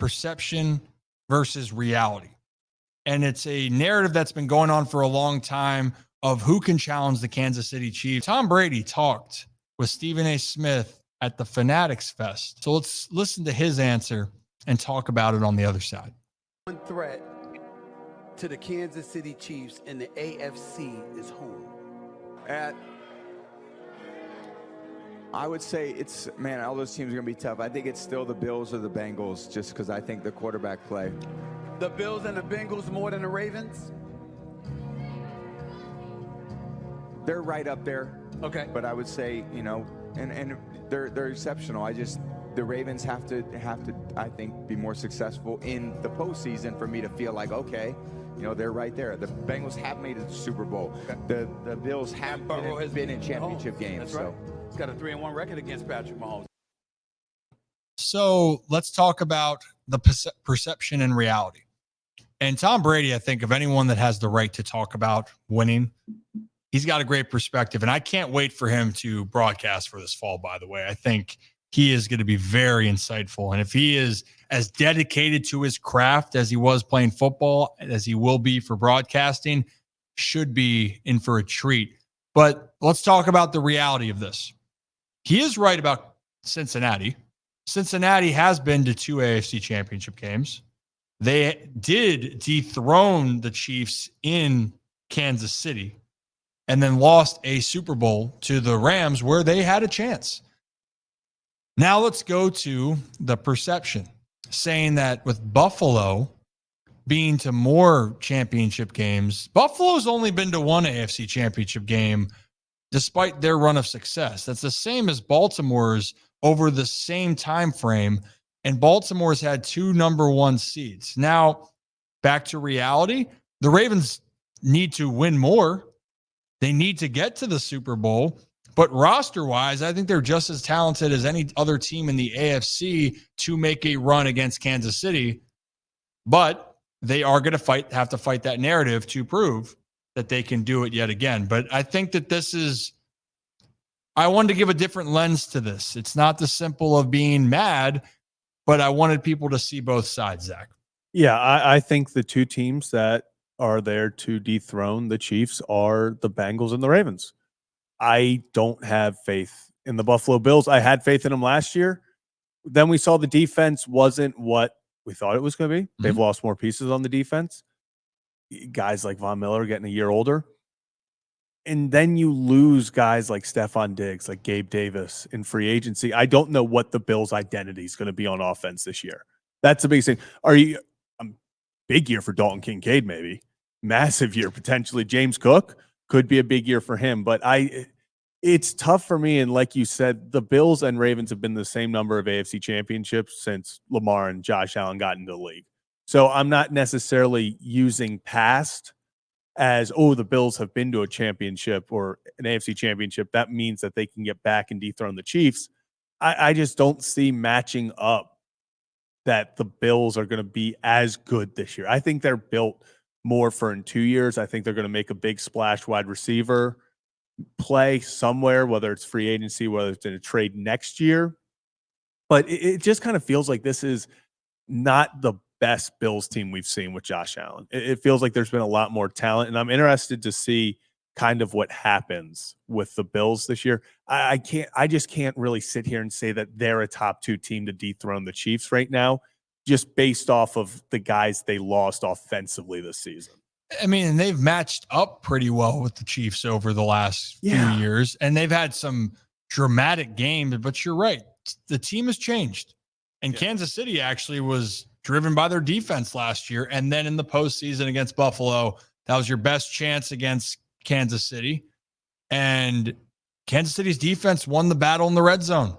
perception versus reality. And it's a narrative that's been going on for a long time of who can challenge the Kansas City Chiefs. Tom Brady talked with Stephen A. Smith at the Fanatics Fest. So let's listen to his answer and talk about it on the other side. One threat to the Kansas City Chiefs in the AFC is home. I would say all those teams are going to be tough. I think it's still the Bills or the Bengals just because I think the quarterback play. The Bills and the Bengals more than the Ravens? They're right up there. Okay. But I would say, and they're exceptional. The Ravens have to, I think, be more successful in the postseason for me to feel like, okay, they're right there. The Bengals have made it to the Super Bowl. Okay. The Bills have been in championship games. That's right. He's got a 3-1 record against Patrick Mahomes. So let's talk about the perception and reality. And Tom Brady, I think, of anyone that has the right to talk about winning, he's got a great perspective. And I can't wait for him to broadcast for this fall, by the way. I think he is going to be very insightful. And if he is as dedicated to his craft as he was playing football, as he will be for broadcasting, should be in for a treat. But let's talk about the reality of this. He is right about Cincinnati. Cincinnati has been to 2 AFC championship games. They did dethrone the Chiefs in Kansas City and then lost a Super Bowl to the Rams where they had a chance. Now let's go to the perception, saying that with Buffalo being to more championship games, Buffalo's only been to 1 AFC championship game despite their run of success. That's the same as Baltimore's over the same time frame, and Baltimore's had 2 number 1 seeds. Now, back to reality, the Ravens need to win more. They need to get to the Super Bowl, but roster-wise, I think they're just as talented as any other team in the AFC to make a run against Kansas City, but they are going to have to fight that narrative to prove that they can do it yet again. But I think that I wanted to give a different lens to this. It's not the simple of being mad, but I wanted people to see both sides, Zach. Yeah, I think the 2 teams that are there to dethrone the Chiefs are the Bengals and the Ravens. I don't have faith in the Buffalo Bills. I had faith in them last year. Then we saw the defense wasn't what we thought it was going to be. They've lost more pieces on the defense. Guys like Von Miller getting a year older. And then you lose guys like Stephon Diggs, like Gabe Davis in free agency. I don't know what the Bills' identity is going to be on offense this year. That's the biggest thing. Big year for Dalton Kincaid, maybe. Massive year, potentially. James Cook could be a big year for him. But it's tough for me. And like you said, the Bills and Ravens have been the same number of AFC championships since Lamar and Josh Allen got into the league. So I'm not necessarily using past as, the Bills have been to a championship or an AFC championship. That means that they can get back and dethrone the Chiefs. I just don't see matching up that the Bills are going to be as good this year. I think they're built more for in 2 years. I think they're going to make a big splash wide receiver play somewhere, whether it's free agency, whether it's in a trade next year. But it just kind of feels like this is not the best Bills team we've seen with Josh Allen. It feels like there's been a lot more talent, and I'm interested to see kind of what happens with the Bills this year. I just can't really sit here and say that they're a top 2 team to dethrone the Chiefs right now, just based off of the guys they lost offensively this season. I mean, they've matched up pretty well with the Chiefs over the last few years, and they've had some dramatic games, but you're right. The team has changed, and Kansas City actually was driven by their defense last year. And then in the postseason against Buffalo, that was your best chance against Kansas City. And Kansas City's defense won the battle in the red zone.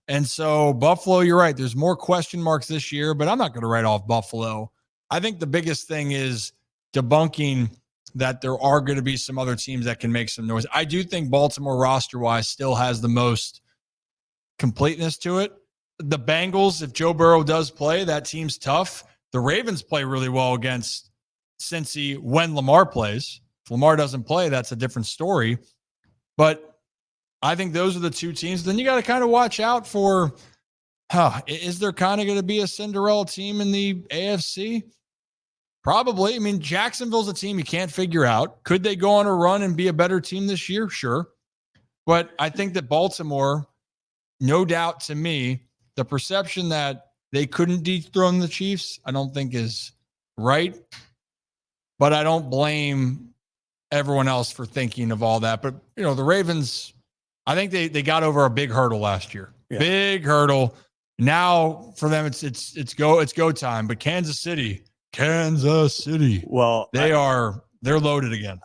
And so Buffalo, you're right. There's more question marks this year, but I'm not going to write off Buffalo. I think the biggest thing is debunking that there are going to be some other teams that can make some noise. I do think Baltimore roster-wise still has the most completeness to it. The Bengals, if Joe Burrow does play, that team's tough. The Ravens play really well against Cincy when Lamar plays. If Lamar doesn't play, that's a different story. But I think those are the 2 teams. Then you got to kind of watch out for Is there kind of going to be a Cinderella team in the AFC? Probably. I mean, Jacksonville's a team you can't figure out. Could they go on a run and be a better team this year? Sure. But I think that Baltimore, no doubt to me, the perception that they couldn't dethrone the Chiefs, I don't think is right. But I don't blame everyone else for thinking of all that. But, the Ravens, I think they got over a big hurdle last year. Yeah. Big hurdle. Now for them, it's go time. But Kansas City. Well, they're loaded again.